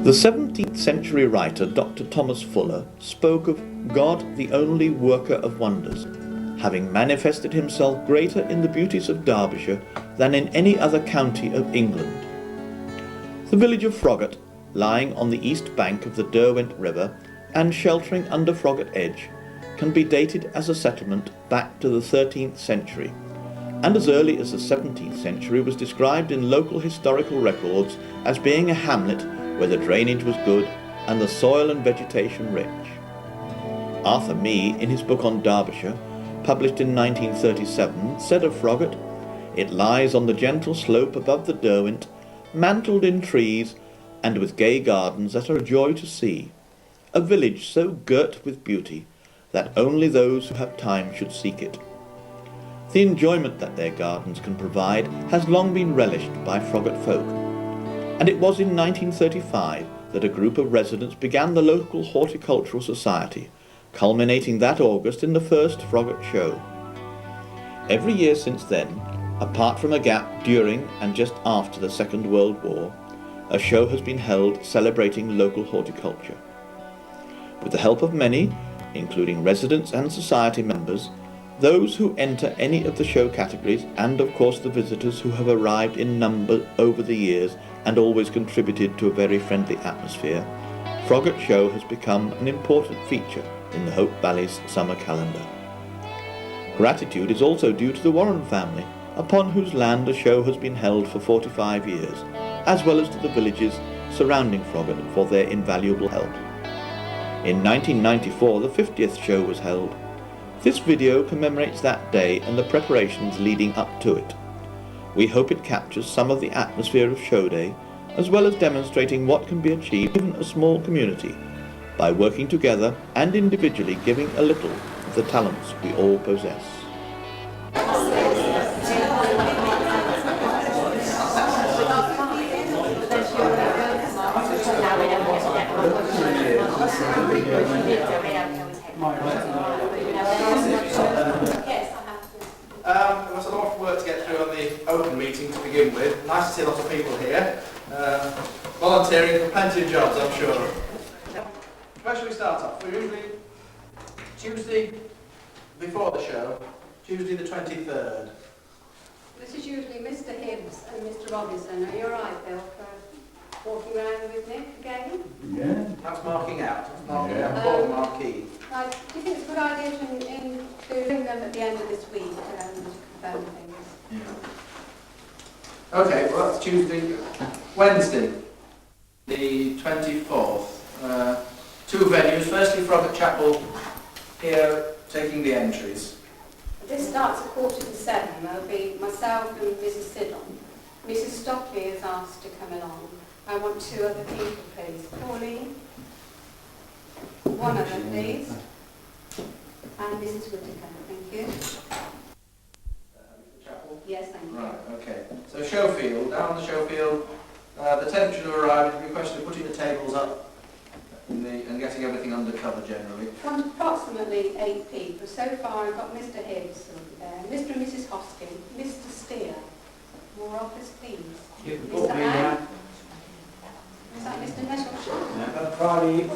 The 17th century writer Dr. Thomas Fuller spoke of God the only worker of wonders, having manifested himself greater in the beauties of Derbyshire than in any other county of England. The village of Froggatt, lying on the east bank of the Derwent River and sheltering under Froggatt Edge, can be dated as a settlement back to the 13th century, and as early as the 17th century was described in local historical records as being a hamlet where the drainage was good and the soil and vegetation rich. Arthur Mee, in his book on Derbyshire, published in 1937, said of Froggatt, "It lies on the gentle slope above the Derwent, mantled in trees and with gay gardens that are a joy to see, a village so girt with beauty that only those who have time should seek it." The enjoyment that their gardens can provide has long been relished by Froggatt folk, and it was in 1935 that a group of residents began the local Horticultural Society, culminating that August in the first Froggatt Show. Every year since then, apart from a gap during and just after the Second World War, a show has been held celebrating local horticulture. With the help of many, including residents and society members, those who enter any of the show categories, and of course the visitors who have arrived in number over the years and always contributed to a very friendly atmosphere, Froggatt Show has become an important feature in the Hope Valley's summer calendar. Gratitude is also due to the Warren family, upon whose land the show has been held for 45 years, as well as to the villages surrounding Froggatt for their invaluable help. In 1994, the 50th show was held. This video commemorates that day and the preparations leading up to it. We hope it captures some of the atmosphere of show day, as well as demonstrating what can be achieved in a small community by working together and individually giving a little of the talents we all possess. There was a lot of work to get through on the open meeting to begin with. Nice to see a lot of people here. Volunteering for plenty of jobs, I'm sure. Where should we start off? We're usually Tuesday before the show, Tuesday the 23rd. This is usually Mr. Hibbs and Mr. Robinson. Are you alright, Bill, for walking around with Nick again? Yeah. That's marking out. That's marking out. Paul Marquis. Right. Do you think it's a good idea to bring them at the end of this week to confirm things? Yeah. Okay, well that's Tuesday. Wednesday, the 24th. Two venues. Firstly, Froggatt Chapel here taking the entries. This starts at 7:15. There'll be myself and Mrs. Siddon. Mrs. Stockley has asked to come along. I want two other people, please. Pauline, one other, please. And Mrs. Whittaker, thank you. Chapel? Yes, thank you. Right, okay. So Showfield, down the Showfield, the tenant should have arrived. It'll be a question of putting the tables up and getting everything under cover generally. Want approximately 8 people. So far I've got Mr. Hibbs, Mr. and Mrs. Hoskin, Mr. Steer. More offers, please. Mr. Ann? Is that Mr. Nettleshire? Friday.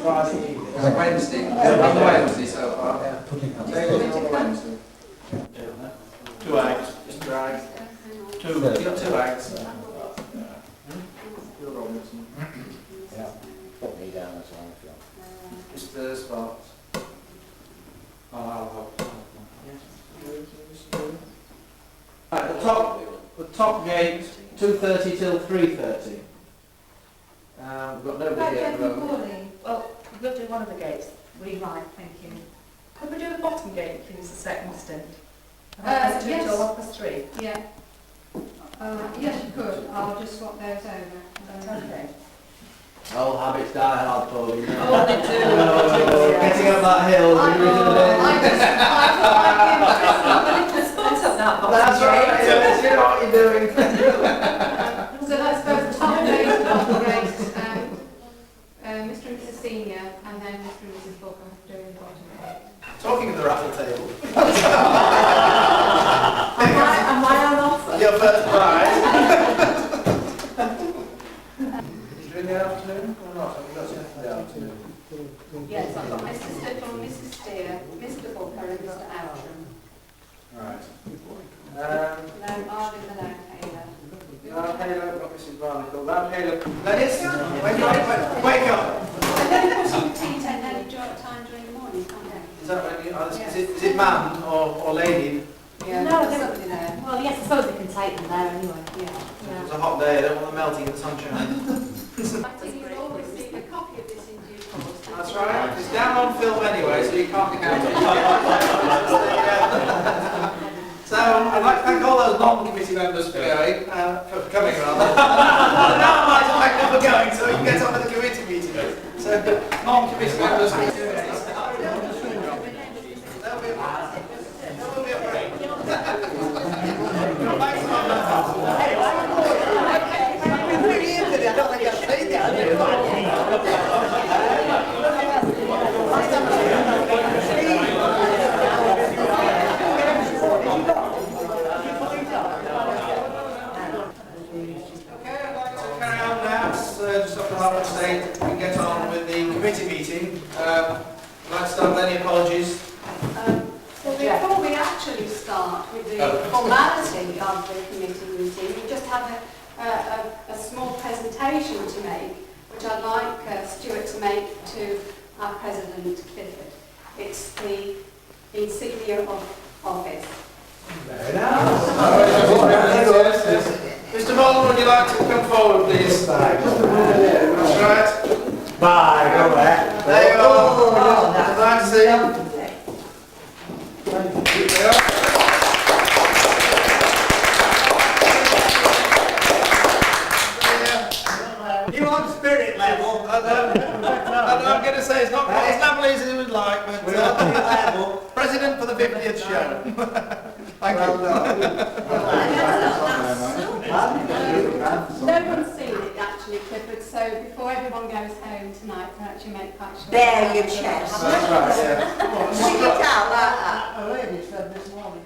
Wednesday. Wednesday so far. Yeah, putting up. Tables on Wednesday. 2 eggs. Mr. Egg. Two. You got 2 eggs. Bill Robinson. Yeah. Put me down as well if you Mr. Sparks. Right, the top gate, 2:30 till 3:30. We've got nobody here at the moment. Well, we'll do one of the gates. Right, thank you. Could we do the bottom gate, please, the second stint? Yes. 2 till 3:15. Yeah. Yes, you could. I'll just swap those over. Okay. Old habits die hard, Pauline. Oh, they do. Getting up that hill. I Let's have that bottom That's right. gate. Yes, you know what you're doing. So that's both top gate and bottom gate. Mr. and Mrs. Senior, and then Mr. and Mrs. Booker doing the bottom gate. Talking of the raffle table. Am I on offer? Your first prize. Did you drink the afternoon or not? Arden Malone Taylor. Round Halo, not Mrs. Barnacle. Round Halo. Dennis, wake up. And then of course you tea tent any time during the morning, can't you? Is that when you, is it man or lady? Yeah, No, there's they somebody there. Well, yes, I suppose they can take them there anyway. Yeah. It's a hot day, I don't want them melting in the sunshine. I think you'll all receive a copy of this in due course. That's right. It's down on film anyway, so you can't count it. So I'd like to thank all those non-committee members for going, for coming rather. Now I'm for going, so you can get on with the committee meeting. So non-committee members. There will be a break. Thanks, we can get on with the committee meeting. I'd like to start with any apologies. Well, before we actually start with the formality of the committee meeting, we just have a small presentation to make, which I'd like Stuart to make to our President Clifford. It's the insignia of office. Very nice. Mr. Mullen, would you like to come forward, please? That's right. Bye, go back. There you are. Nice to see you. There you are. You on spirit level? I'm going to say it's not quite as lovely as he would like, but President for the 50th show. Thank you. No one's seen it actually, Clifford, so before everyone goes home tonight, to actually make quite sure. Bare your chest. That's right, yeah. Stick it out like that. A lady said this morning.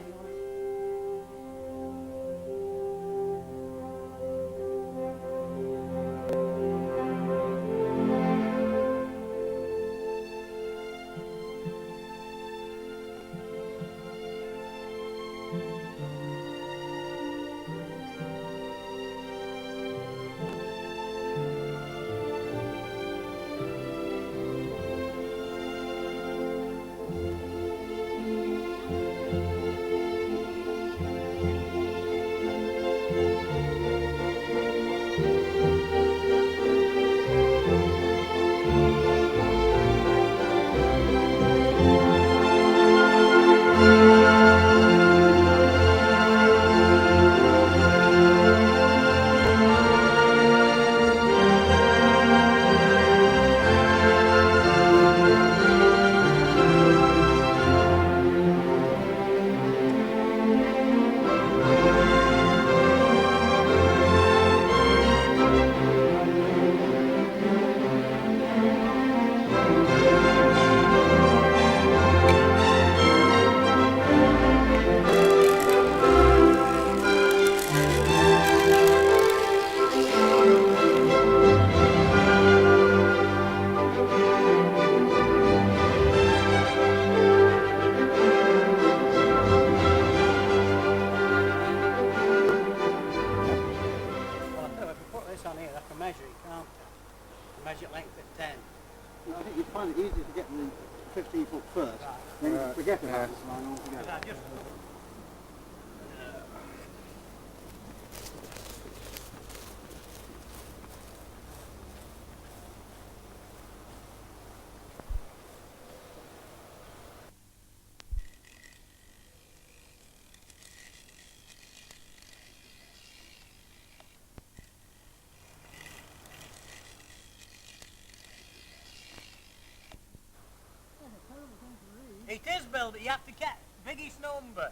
It is, Bill, but you have to get biggest number.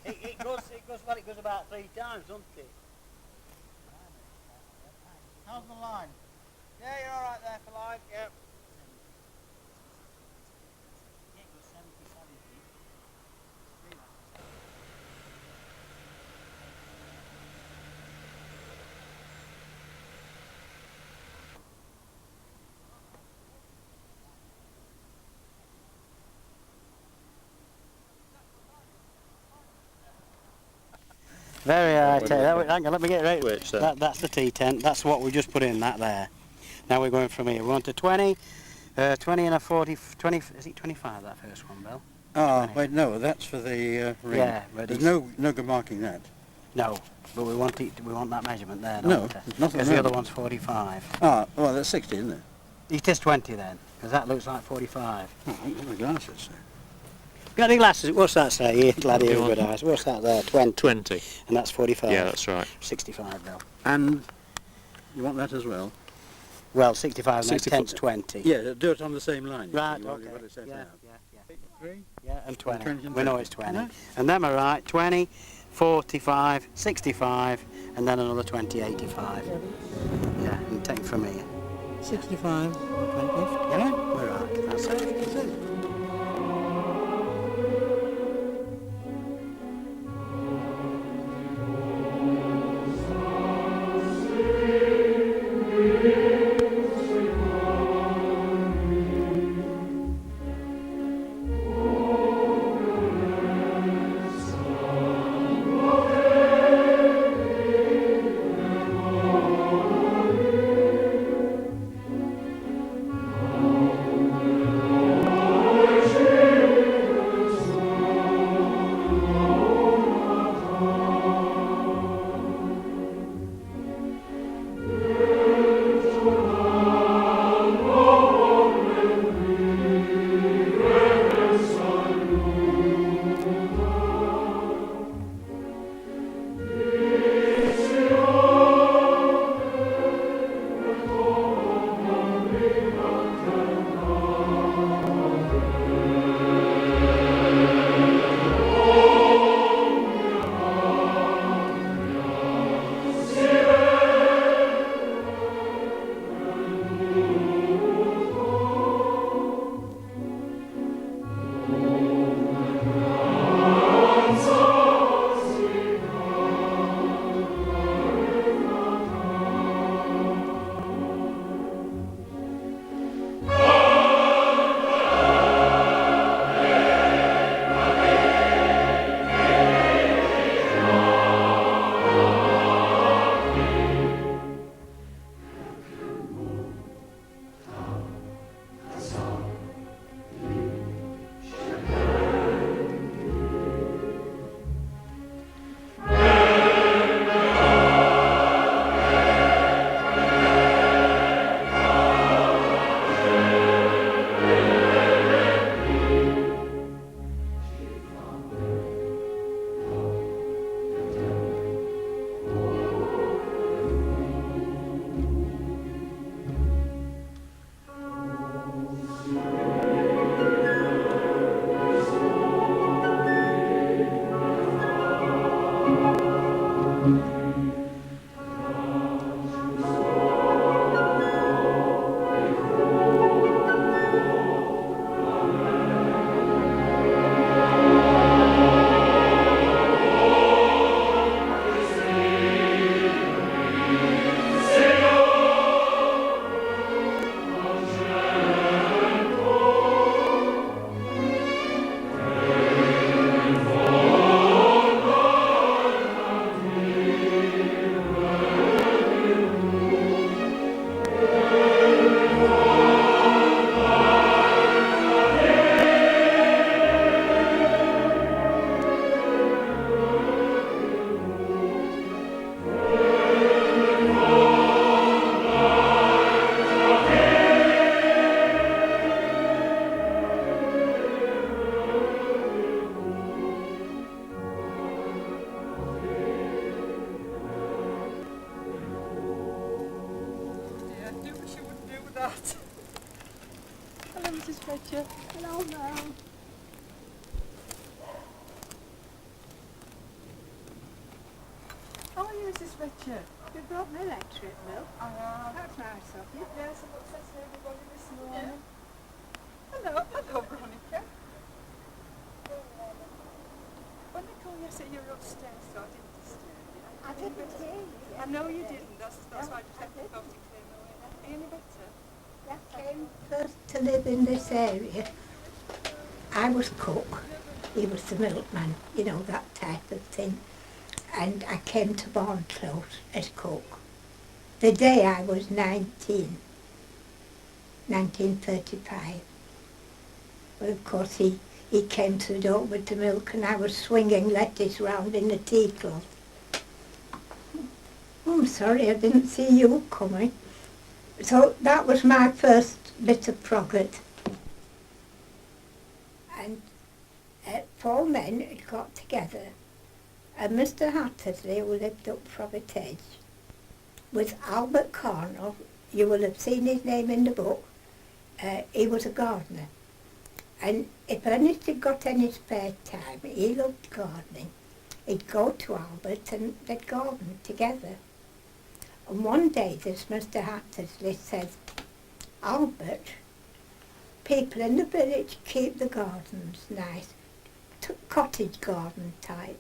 it goes about 3 times, doesn't it? How's the line? Yeah, you're all right there for line. Yep. Yeah, it goes 70, 70. Very high tech. Hang on, let me get it right. Which then? That's the tea tent. That's what we just put in, that there. Now we're going from here. We want a 20, 20 and a 40, 20, is it 25 that first one, Bill? Oh, wait, no, that's for the ring. Yeah, but there's no good marking that. No, but we want that measurement there, No, don't we? not Because the other one's 45. Ah, well, that's 60, isn't it? It is 20 then, because that looks like 45. Oh, I haven't got my glasses. Got any glasses? What's that say? Here, laddie with good eyes. What's that there? 20. 20. And that's 45. Yeah, that's right. 65 Bill. And you want that as well? Well, 65 and 64. 10's 20. Yeah, do it on the same line. Right, You okay. want it set Yeah, out. yeah. 3? Yeah, and 20. 20 and We know 20. it's 20. No? And them are right, 20, 45, 65, and then another 20, 85. Yeah, and take from here. 65, 20. Yeah, we're right. That's it. That's it. Fletcher. Hello, Mum. How are you, Mrs. Fletcher? You brought me electric milk. That's nice of you. Yes, I looked at everybody this morning. Hello, Veronica. When they called yesterday, you were upstairs, so I didn't disturb you. I didn't hear you. I know you didn't. That's why I just left the phone and came away. Are you any better? I came first to live in this area. I was cook. He was the milkman, you know, that type of thing. and I came to Barnclose as cook. The day I was 1935. Well, of course, he came to the door with the milk and I was swinging lettuce round in a tea cloth. Oh, I'm sorry, I didn't see you coming. So that was my first bit of Froggatt. And 4 men had got together, and Mr. Hattersley, who lived up Froggatt Edge, with Albert Cornell. You will have seen his name in the book. He was a gardener. And if Ernest had got any spare time, he loved gardening. He'd go to Albert and they'd garden together. And one day this Mr. Hattersley said, Albert, people in the village keep the gardens nice, cottage garden type.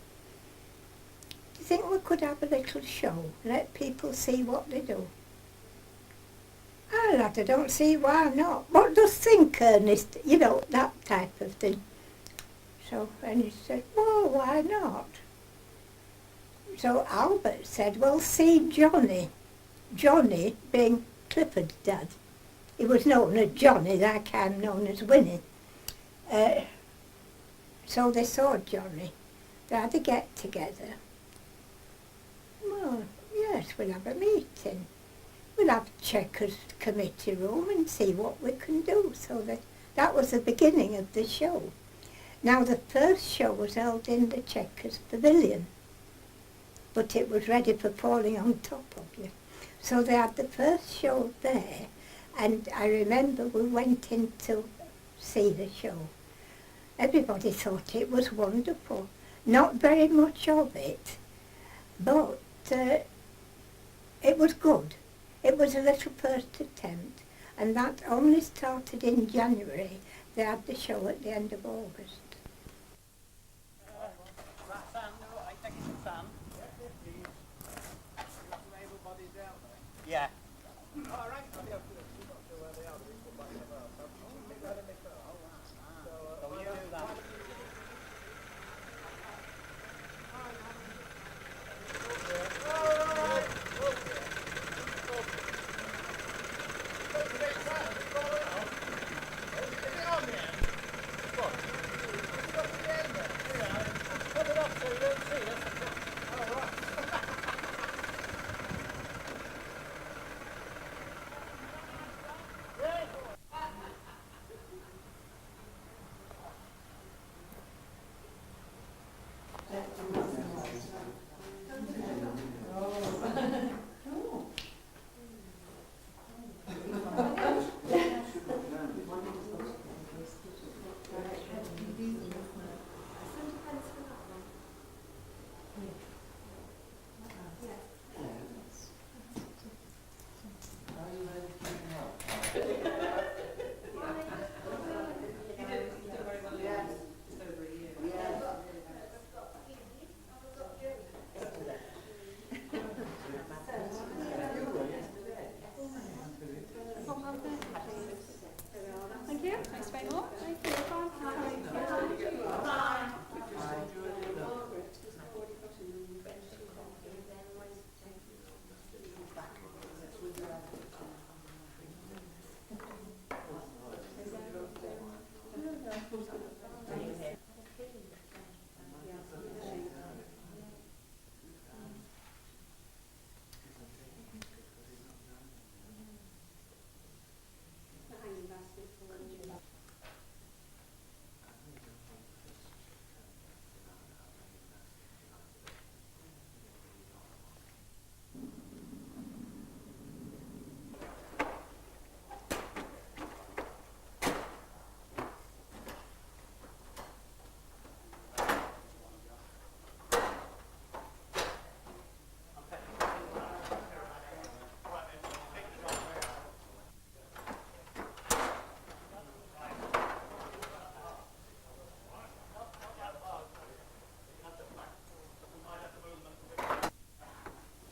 Do you think we could have a little show, let people see what they do? Ah, lad, I don't see why not. What does think, Ernest? You know, that type of thing. So Ernest said, well, why not? So Albert said, well, see Johnny. Johnny being Clifford's dad. He was known as Johnny, like I'm known as Winnie. So they saw Johnny. They had a get together. Well, yes, we'll have a meeting. We'll have Checkers committee room and see what we can do. So that was the beginning of the show. Now the first show was held in the Checkers Pavilion, but it was ready for falling on top of you. So they had the first show there, and I remember we went in to see the show. Everybody thought it was wonderful. Not very much of it, but it was good. It was a little first attempt, and that only started in January. They had the show at the end of August. Yeah.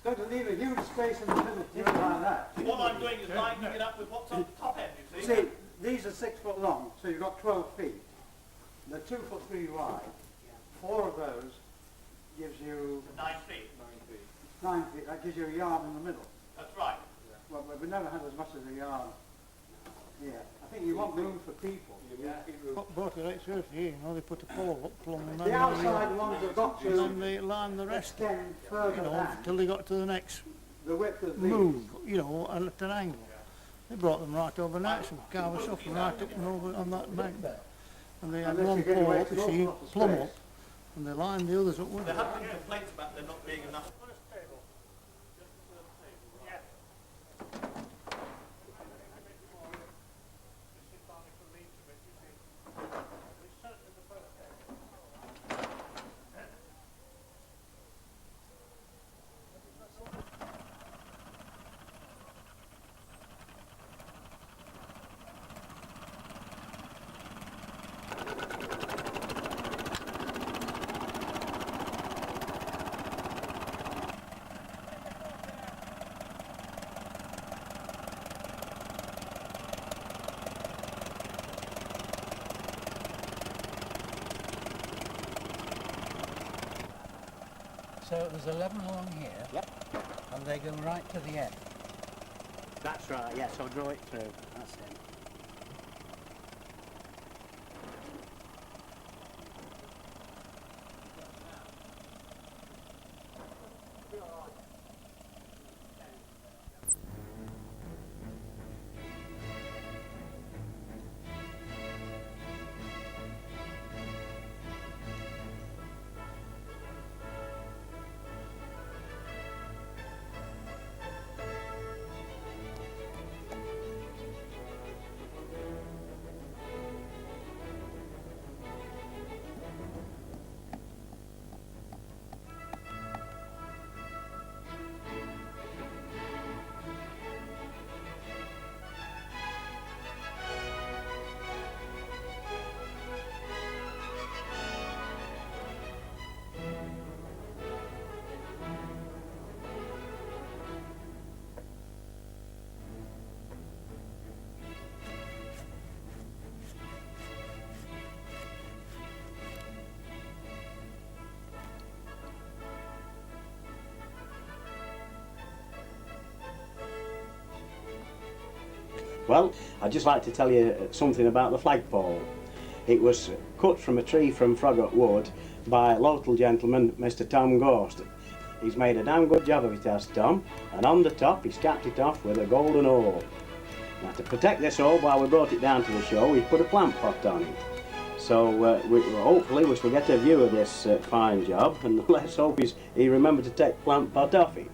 Going to leave a huge space in the middle, like that. What I'm doing is lining it up with what's on the top end, you see. See, these are 6 foot long, so you've got 12 feet. They're 2 foot 3 wide. 4 of those gives you 9 feet. gives you a yard in the middle. That's right. Well, we never had as much as a yard here. I think you want room for people. But it's earthy here, you know, they put a pole up, plumb, and The then outside ones have got and then to they line the rest, extend further you know, than till they got to the next the width of these. move, you know, at an angle. They brought them right overnight, some carver stuff right up and over on that bank. And they had And one if you give pole away up, you an see, awful lot of plumb space. up, and they lined the others up with There it. have been complaints about there not being enough. So there's 11 along here. Yep. And they go right to the end. That's right, yeah, so draw it through. That's it. Well, I'd just like to tell you something about the flagpole. It was cut from a tree from Froggatt Wood by a local gentleman, Mr. Tom Ghost. He's made a damn good job of it, has Tom, and on the top he's capped it off with a golden orb. Now, to protect this orb while we brought it down to the show, we put a plant pot on it. So hopefully we shall get a view of this fine job, and let's hope he remembered to take the plant pot off it.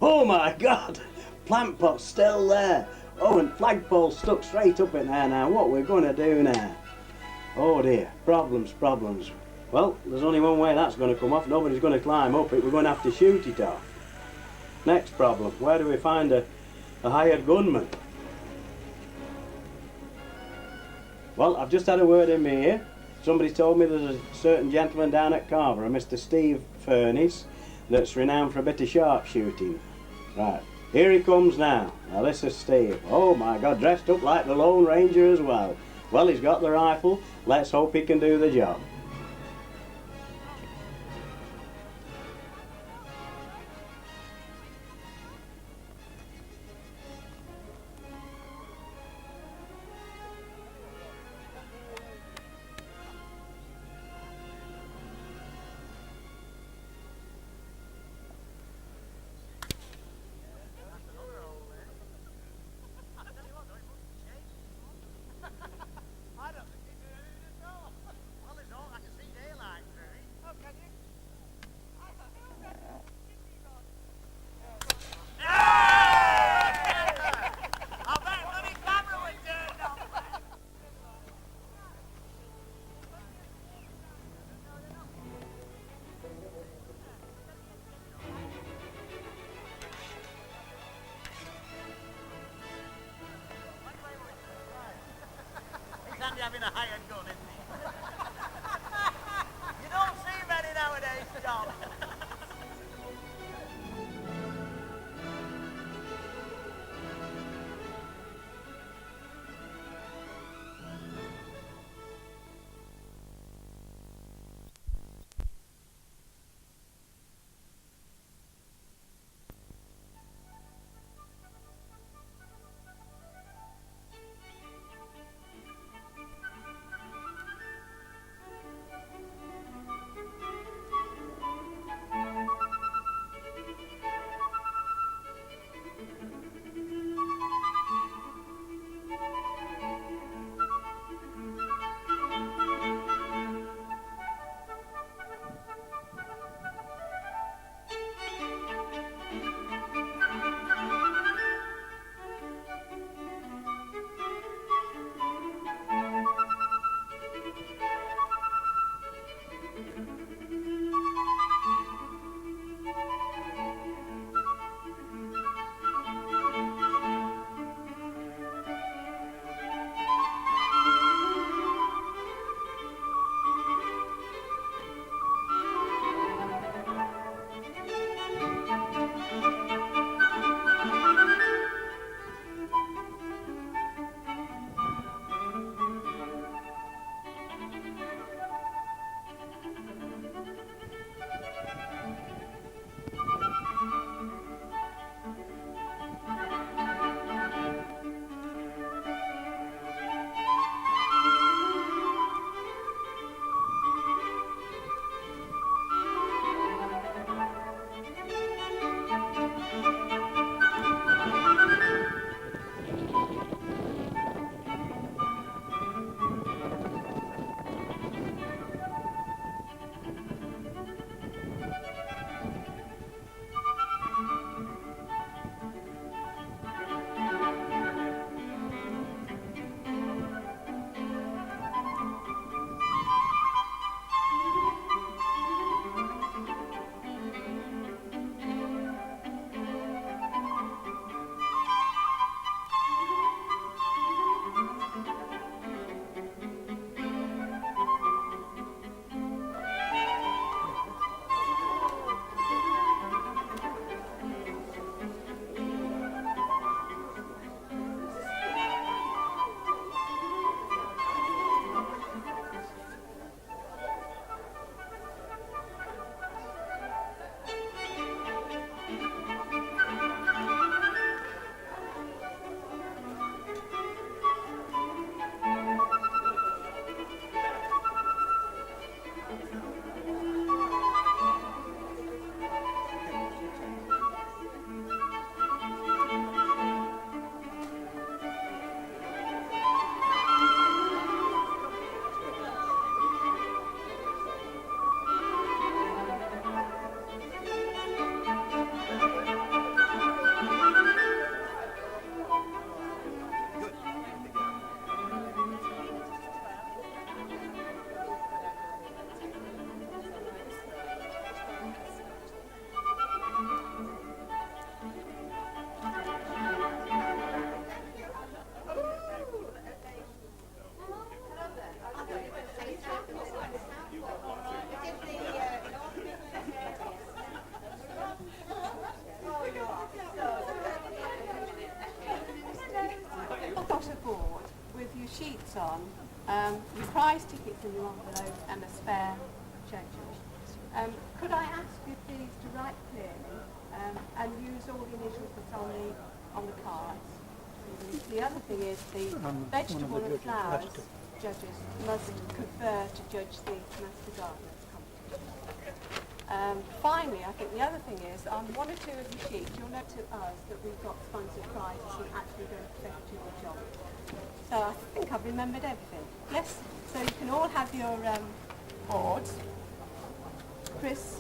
Oh my God! Plant pot's still there. Oh, and flagpole stuck straight up in there now. What we're going to do now? Oh dear, problems, problems. Well, there's only one way that's going to come off. Nobody's going to climb up it. We're going to have to shoot it off. Next problem, where do we find a hired gunman? Well, I've just had a word in my ear. Somebody told me there's a certain gentleman down at Carver, a Mr. Steve Furnace, that's renowned for a bit of sharpshooting. Right, here he comes now. Now this is Steve. Oh my God, dressed up like the Lone Ranger as well. Well, he's got the rifle. Let's hope he can do the job. Having a hired gun, isn't he? You don't see many nowadays, John. your prize tickets in your envelope and a spare cheque. Could I ask you please to write clearly and use all the initials that's on the cards? The other thing is the vegetable and flowers judges must confer to judge the Master Gardener's competition. Finally, I think the other thing is on one or two of your sheets you'll note to us that we've got sponsored prizes and actually going to affect your job. So I think I've remembered everything. Yes, so you can all have your boards. Chris.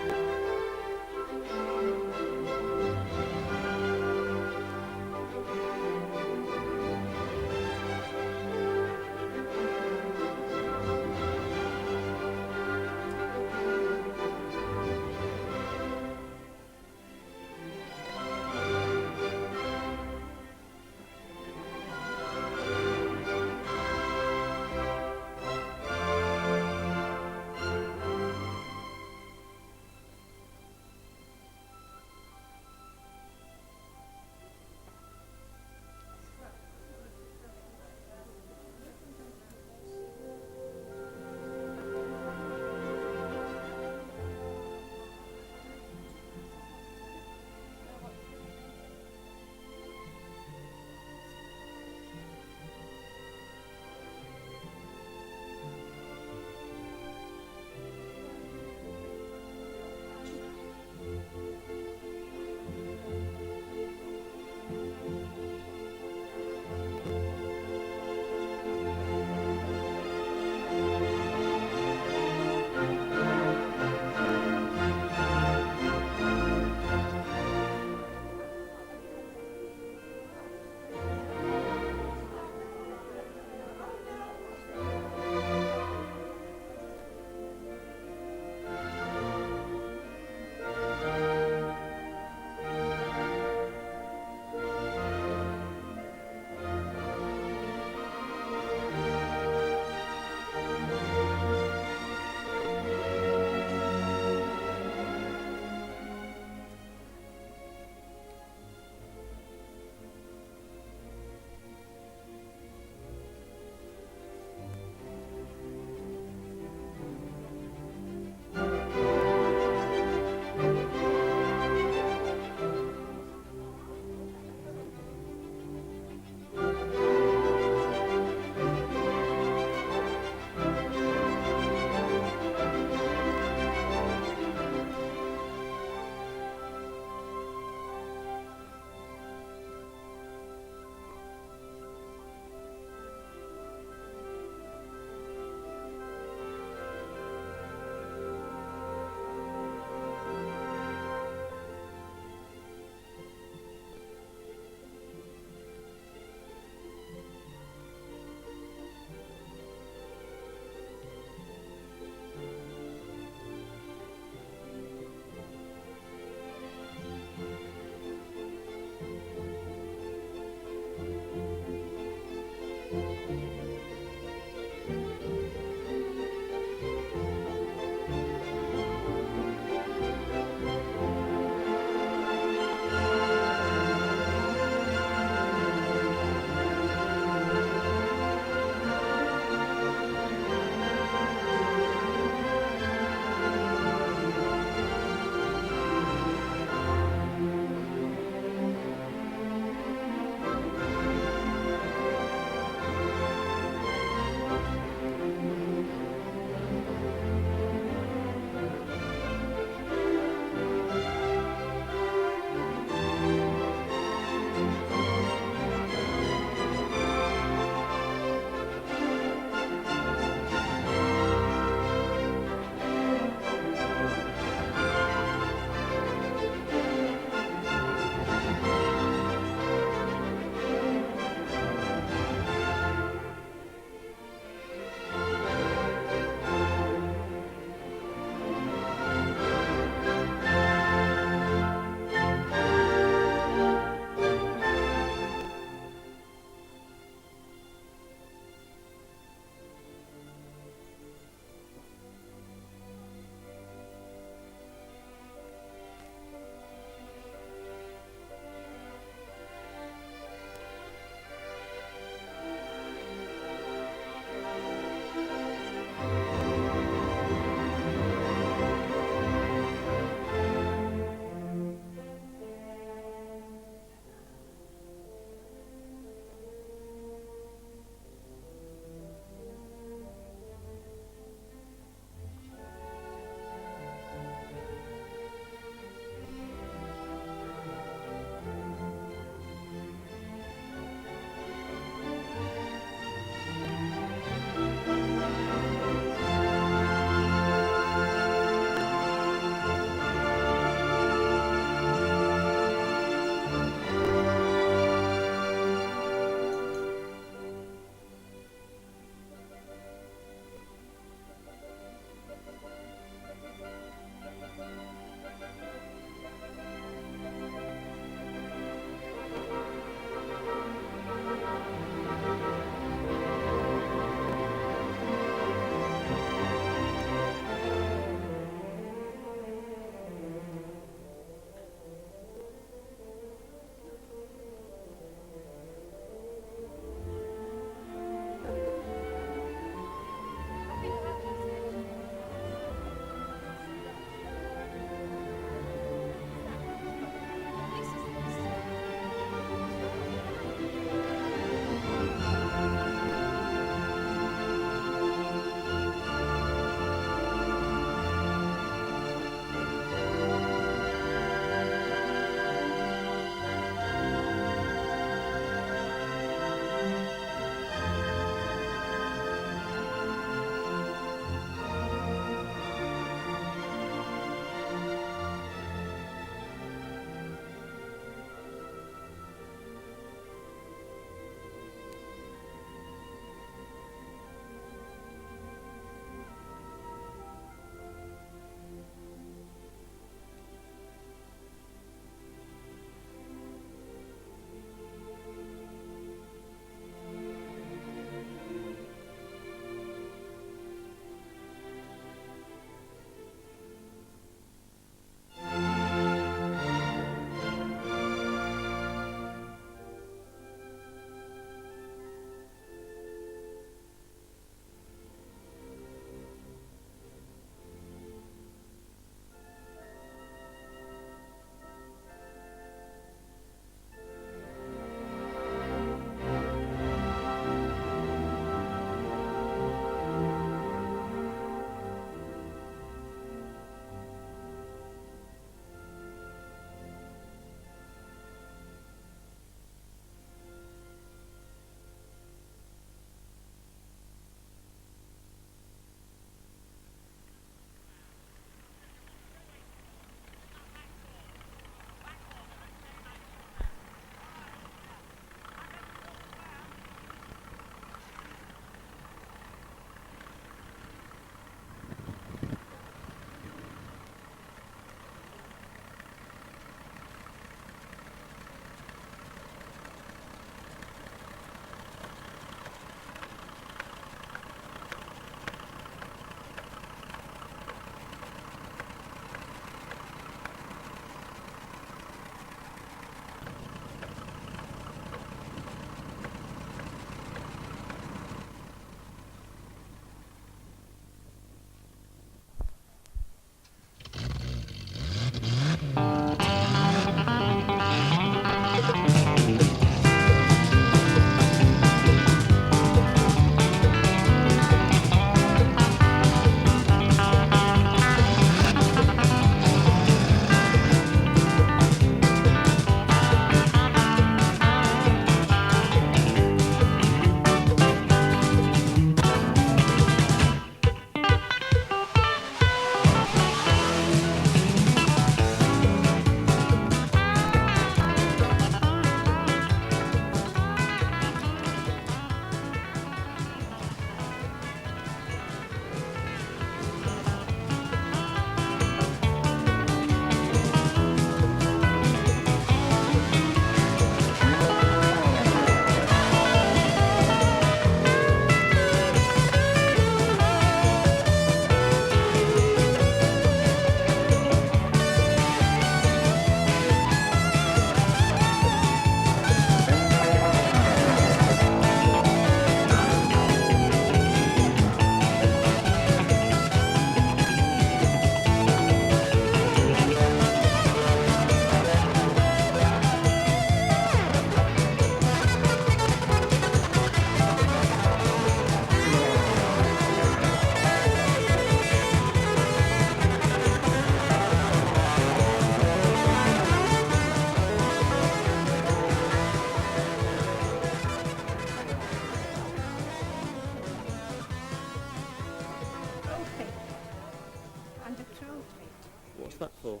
What's that for?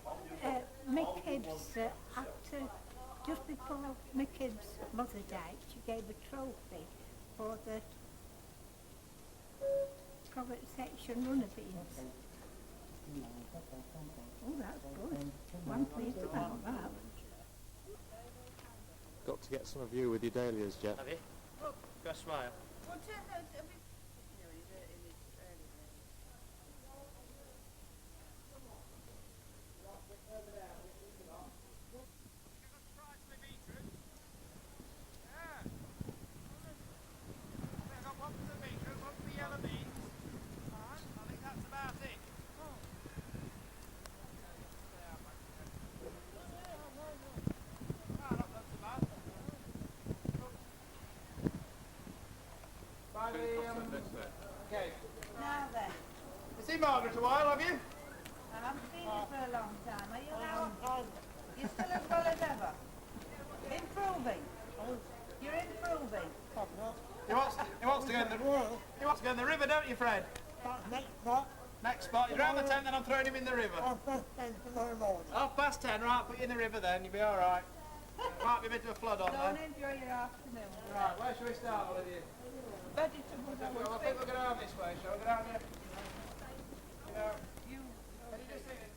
Mick Hibbs, just before Mick Hibbs' mother died, she gave a trophy for the Froggatt section runner beans. Oh, that's good. I'm pleased about that. Got to get some of you with your dahlias, Jeff. Have you? Oh, got a smile. Now then. You seen Margaret a while, have you? I haven't been here for a long time. Are you now? You're still as well as ever? Improving? You're improving? He wants to go in the river, don't you, Fred? Next spot. He's round the tent, then I'm throwing him in the river. 10:30, right, put you in the river then, you'll be alright. Might be a bit of a flood on Don't then. enjoy your afternoon. Right, where shall we start, all of you? Vegetables, I Well, I would think think. we'll go down this way, shall we? Go down here. You Can you just see this?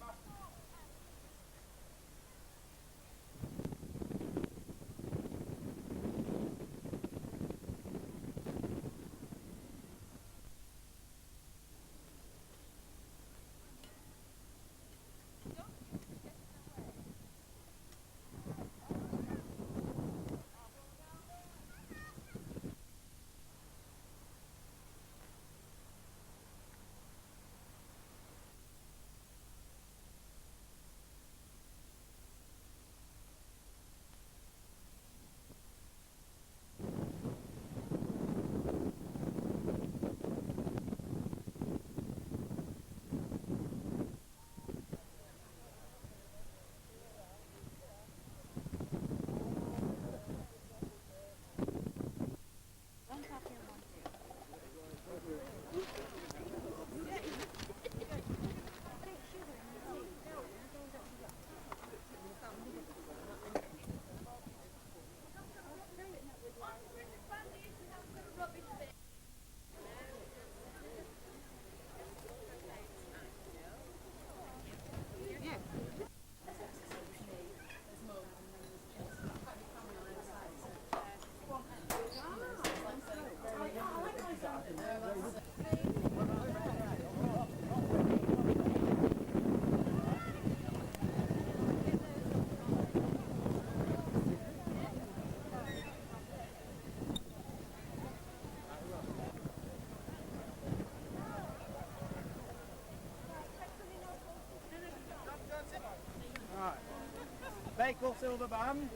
Bakewell Silver Band.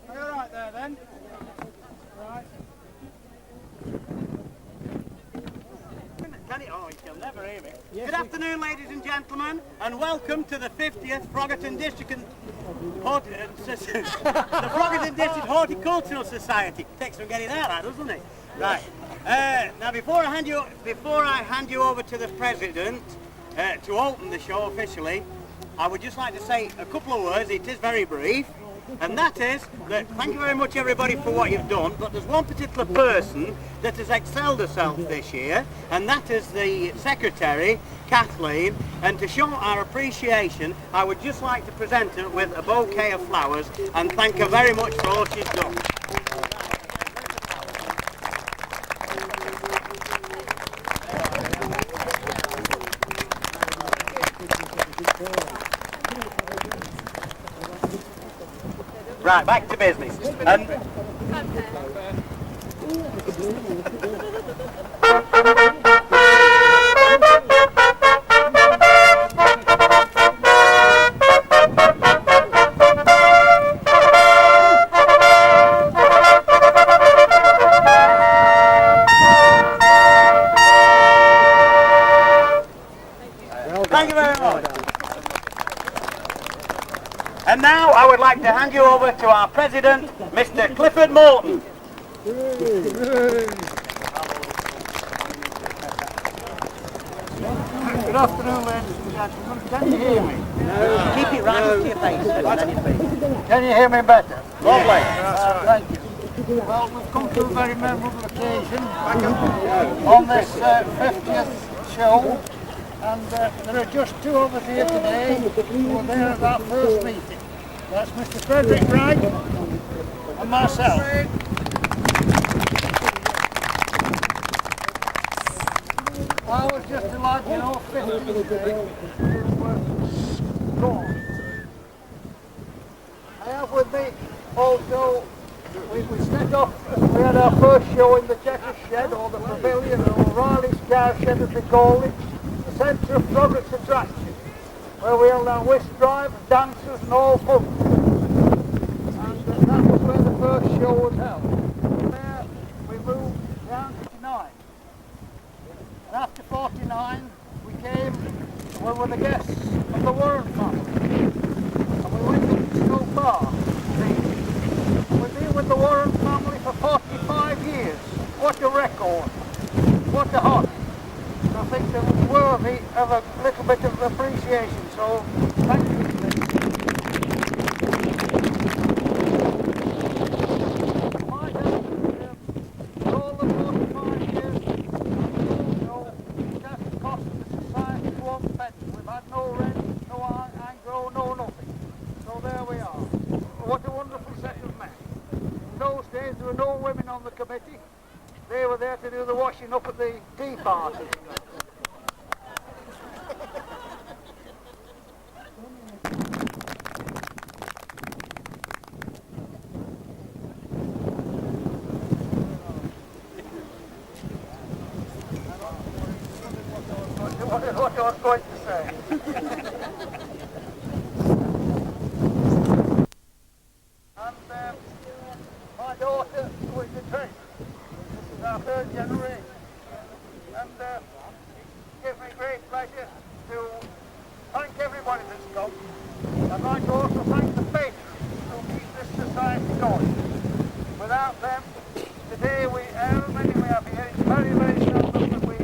Are you alright there then? Right. Can it? Oh, you'll never hear me. Good afternoon, ladies and gentlemen, and welcome to the 50th Froggatt District the Froggatt District Horticultural Society. Takes some getting that, doesn't it? Right. Now, before I hand you over to the president to open the show officially, I would just like to say a couple of words. It is very brief. And that is that thank you very much everybody for what you've done, but there's one particular person that has excelled herself this year, and that is the secretary, Kathleen, and to show our appreciation I would just like to present her with a bouquet of flowers and thank her very much for all she's done. Right, back to business. Thank you very much. And now I would like to hand you over to our president, Mr. Clifford Morton. Good afternoon, ladies and gentlemen. Can you hear me? No. Keep it right up to your face, and then you speak. Can you hear me better? Lovely. Thank you. Well, we've come to a very memorable occasion on this 50th show, and there are just two of us here today who were there at that first meeting. That's Mr. Frederick Wright and myself. I was just a lad, you know, 15 today, who was gone. I have with me also, we set off, we had our first show in the Checkers Shed, or the Pavilion, or Riley's Car Shed as we call it, the centre of Froggatt's attraction, where we held our whist drive, dancers and all fun. And that was where the first show was held. From there we moved down to 49. And after 49 we came, we were the guests of the Warren family. And we went up to Stoke Bar. And we've been with the Warren family for 45 years. What a record. What a hobby. I think they're worthy of a little bit of appreciation, so thank you. My dad, for all the 45 years, no, it hasn't cost the society one penny. We've had no rent, no angro, no nothing. So there we are. What a wonderful set of men. In those days there were no women on the committee. They were there to do the washing up at the tea party. What I was going to say. And my daughter was the trainer. This is our third generation. And it gives me great pleasure to thank everybody that's come. I'd like to also thank the patrons who keep this society going. Without them, today however many we have here, it's very, very seldom that we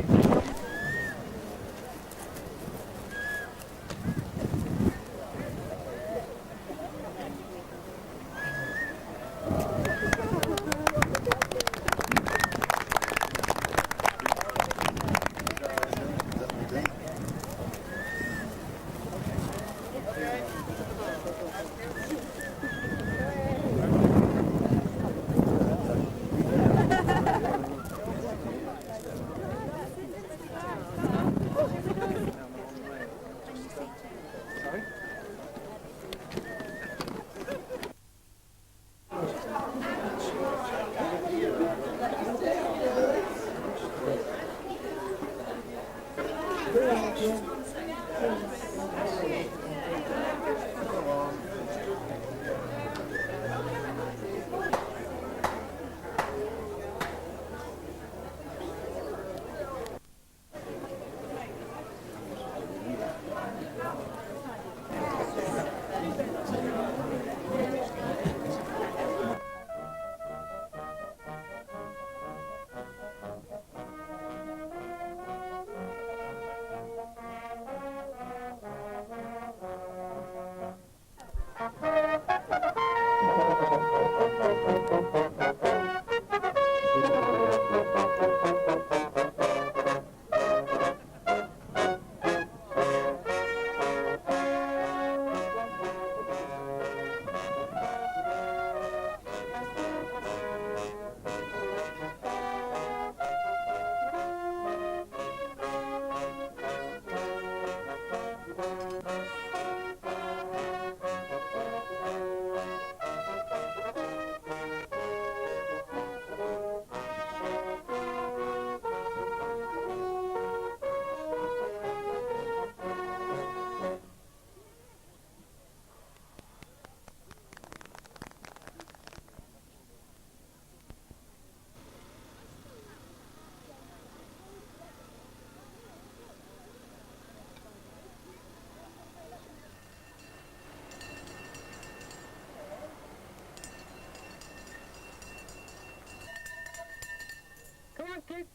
Come on, kid.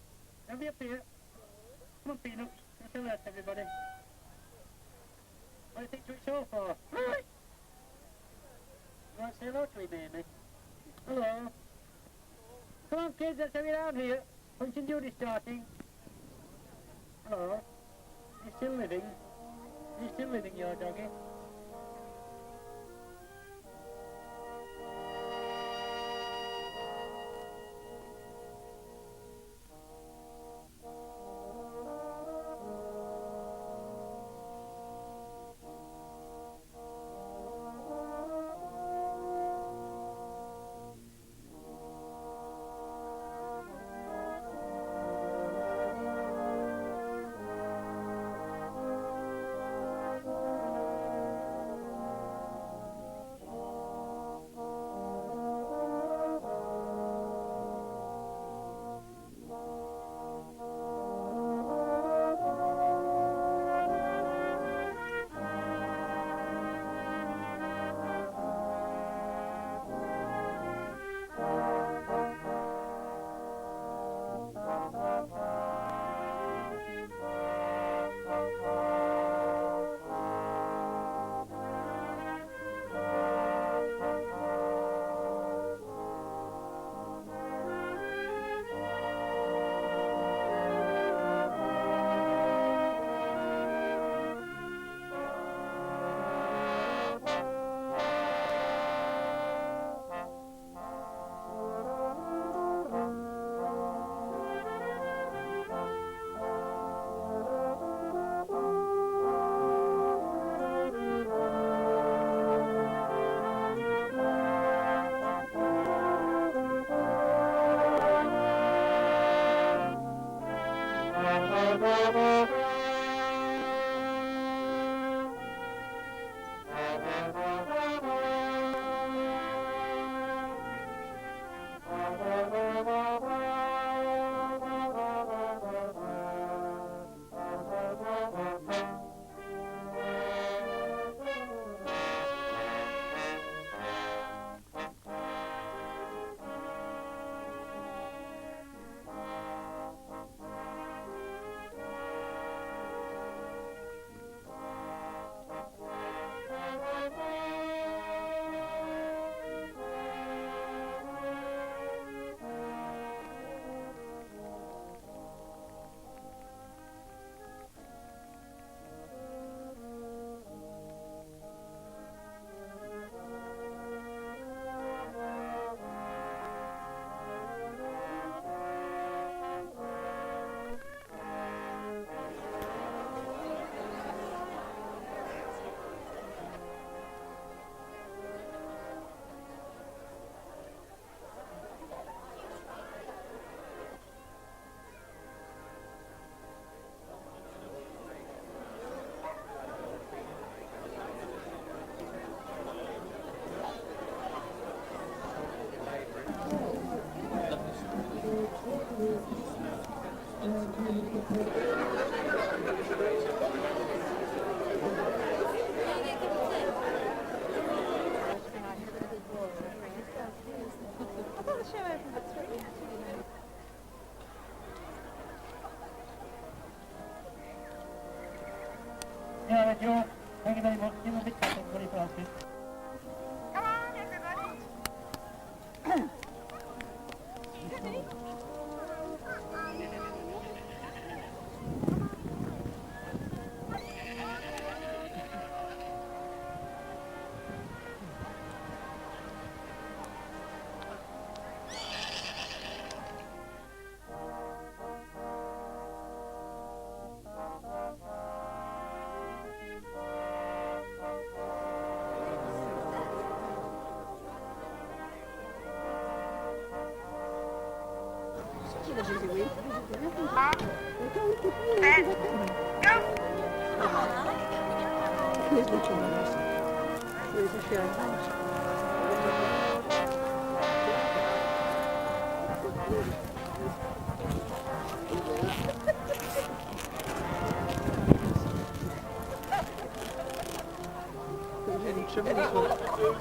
Have you up here? Come on, Peanuts. What's that, everybody? What do you think it's all for? You want to say hello to me, baby? Hello? Come on, kids, let's have you down here. Punch and Judy starting. Hello? You still living? You still living, your doggy? Yeah, Joe. Thank you very much. Give me a bit of everybody for helping. Come on, everybody.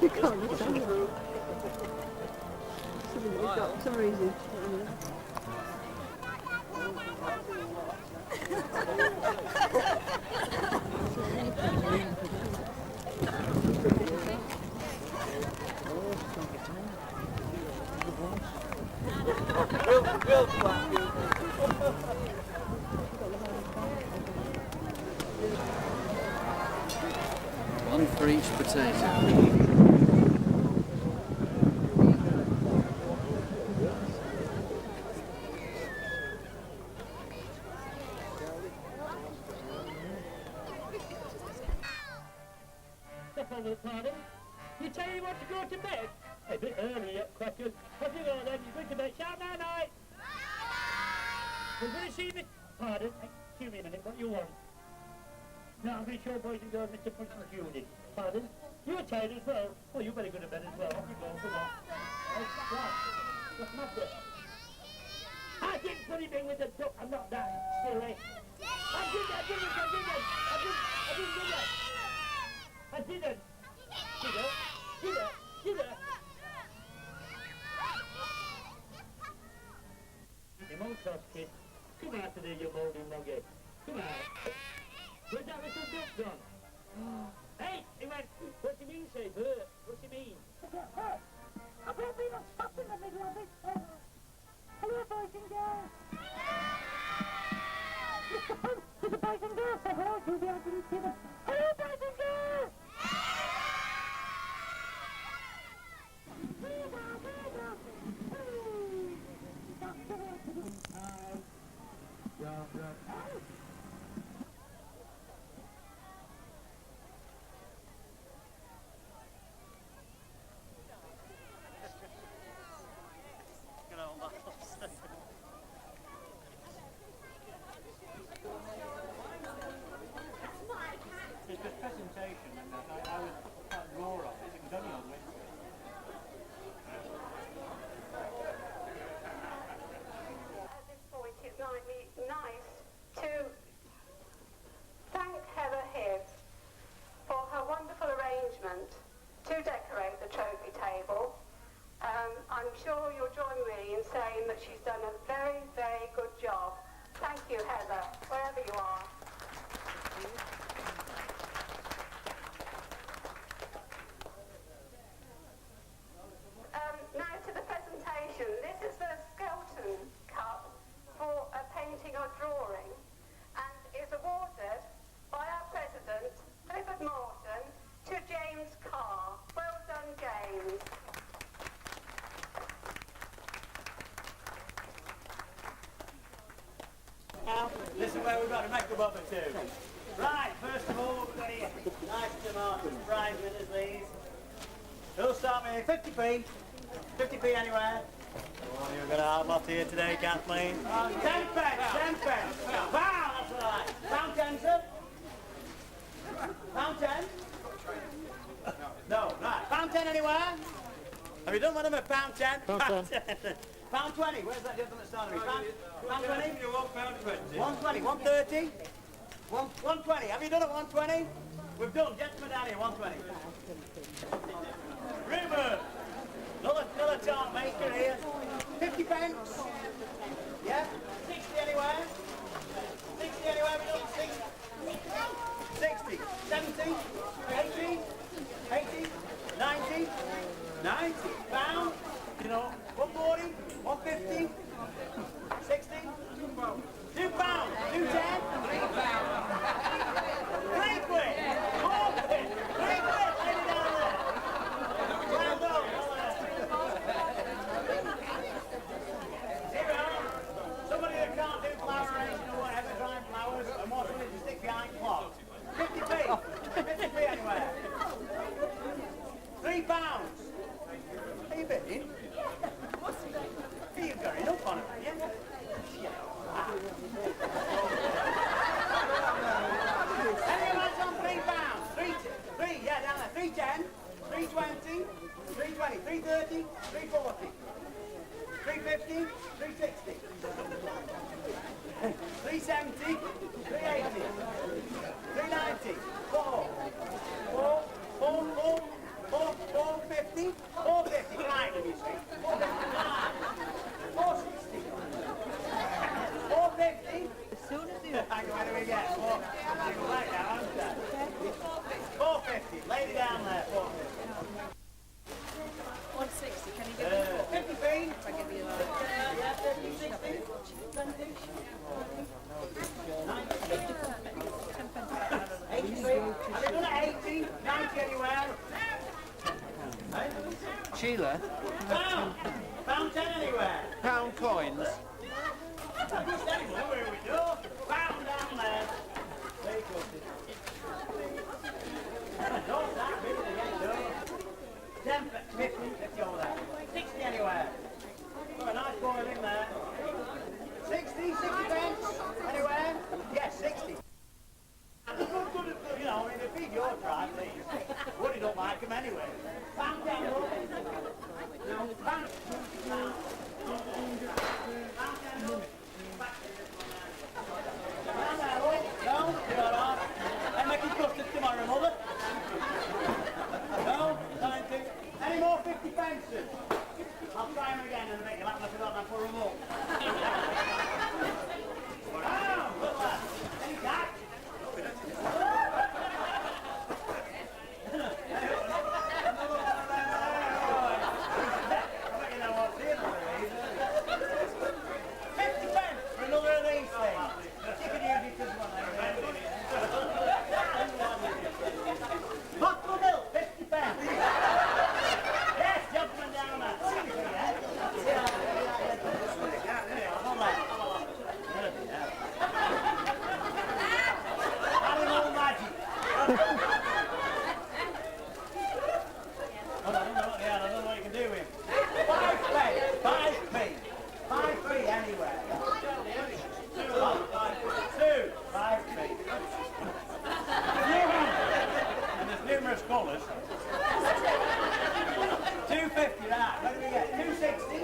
You can't understand it. For some reason. One for each potato. Pardon? You tell you want to go to bed? A bit early yet, crackers. Off you go then, you're going to bed. Shout night night! We're going to see the... Pardon? Excuse me a minute, what you want? No, I'm going to show boys and girls Mr. Punch's unit. Pardon? You're tired as well? Well, you better go to bed as well. Off you go, come on. What's the matter? I didn't put him in with the duck. I'm not that silly. I didn't do that. I didn't. You won't cross, kid. Come out today, you mouldy nugget. Come out. Where's that little duck gone? Hey, he went, what do you mean, say, Bert? What do you mean? I brought me not stop in the middle of it. Hello, boys and girls. Mr. Punch to the boys and girls. Say hello to the ugly kid. Hello, boys and girls. It's the presentation, and I was quite raw on it. It was only on Wednesday. At this point, it might be nice to thank Heather Hibbs for her wonderful arrangement to decorate the trophy table. I'm sure you'll join me in saying that she's done a very, very good job. Thank you, Heather, wherever you are. Now to the presentation. This is the Skeleton Cup for a painting or drawing and is awarded by our President, Clifford Morton, to James Carr. Well done, James. Now, this is where we've got to make a bob or two. Right, first of all, we've got here nice tomato prize winners, these. We'll start with 50p. 50p anywhere. Oh, you're going to have a lot here today, Kathleen. 10 pence, 10 pence. Wow, that's all right. Pound 10, sir? Pound 10? No, right. Pound 10 anywhere? Have you done one of them at pound 10? Pound 10. Pound 20, where's that gentleman starting with? Pound 20? You want pound 20? 120, 130? 120, have you done it 120? We've done, gentlemen down here, 120. Ruben, another tart maker here. 50 pence? Yeah? 60 anywhere? 60 anywhere, we done 60? 60, 70, 80, 80, 90, 90, pound, you know, 140, 150, 60, 2 pounds, 210, 3 pounds, 3 quid, 4 quid, 3 quid, lady down there. Well done, here we are. Somebody that can't do flower arranging or whatever, drying flowers, and wants somebody to stick behind clocks. 50p, 50p anywhere. 3 pounds. Are you bidding? You've got enough on it, yeah? Anyone's on 3 pounds? 3, yeah, down there. 310, 320, 320, 330, 340, 350, 360, 370, 380, 390, 450, 450, right, let me see. 460, 450, As soon as What do we get? 450. Lay it down there. 450. 160, can you give me 50 feet. if I give you Yeah, 50, 60. 83. Have you done it 80? 90 anywhere? Sheila, Pound 10 anywhere? pound coins. Just anywhere, where we go. Pound down there. Very good. Don't that really get it done. 10, 50, 50 over there. 60 anywhere. Got a nice boil in there. 60 pence. Anywhere? Yes, 60. And good, you know, I mean, they feed your tribe, please. Woody don't like them anyway. Pound down, look. No, pound. Pound down, look. Pound down, look. No, you're all right. I'm making custard tomorrow, mother. No, 90. Any more 50 pences? I'll try them again and make you laugh. I forgot that for a more. Wow, look at that. Any cash? Bottle milk, 50 pence. Yes, gentlemen down there. Animal magic. I don't know what you can do with him. 5p anywhere. 5p. And there's numerous colours. 250, right. What do we get? 260?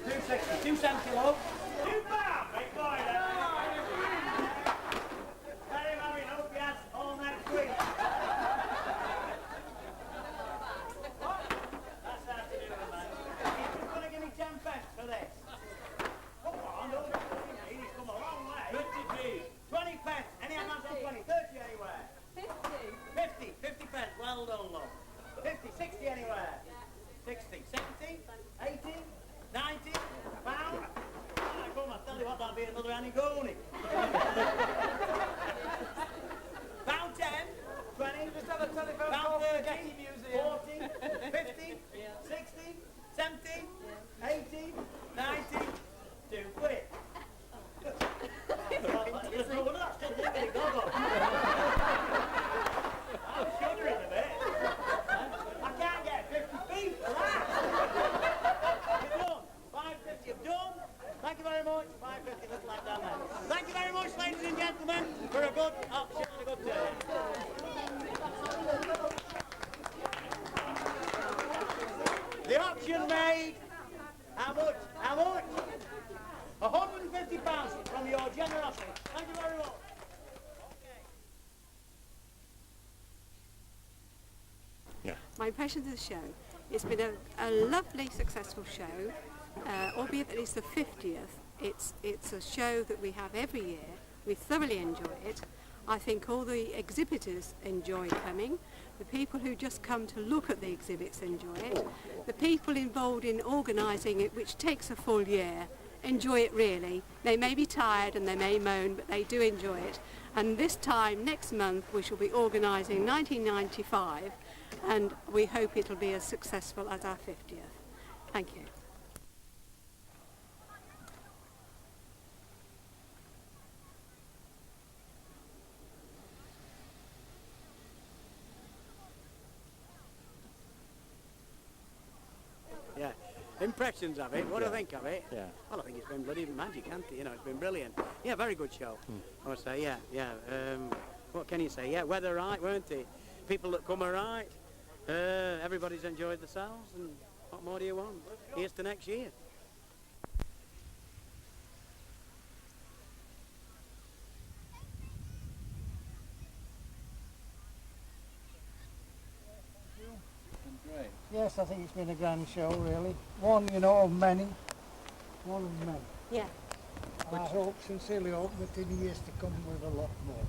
260. 270, love. £2, big boy there. Very merry, hope you has all next week. That's how to do it, man. You're going to give me 10 pence for this. Come on, don't be greedy. He's come a long way. 20 pence. Any amount on 20? 30 anywhere? 50 pence. Well done, love. 50, 60 anywhere? 60, 70, 80, 90, pound. Ah, come on, tell you what, that'll be another Antigone. Pound 10, 20, just have a telephone pound 30, 40, 50, 60, 70, 80, 90, 2 quid. I'm shuddering a bit. I can't get 50 feet for that. You're done. 550, you've done. Thank you very much. 550, that's like down there. Thank you very much, ladies and gentlemen, for a good auction and a good turn. The auction made. How much? How much? £150 from your generosity. Thank you very much. My impression of the show, it's been a lovely, successful show, albeit that it's the 50th. It's a show that we have every year. We thoroughly enjoy it. I think all the exhibitors enjoy coming. The people who just come to look at the exhibits enjoy it. The people involved in organising it, which takes a full year, enjoy it really. They may be tired and they may moan, but they do enjoy it. And this time, next month, we shall be organising 1995, and we hope it'll be as successful as our 50th. Thank you. Yeah. Impressions of it. What do I think of it? Yeah. Well, I think it's been bloody magic, hasn't it? You know, it's been brilliant. Yeah, very good show. I would say, yeah. What can you say? Yeah, weather right, weren't it? People that come are right. Everybody's enjoyed themselves, and what more do you want? Here's to next year. Great. Yes, I think it's been a grand show, really. One, you know, of many. One of many. Yeah. And I hope, sincerely hope, that in years to come we've a lot more.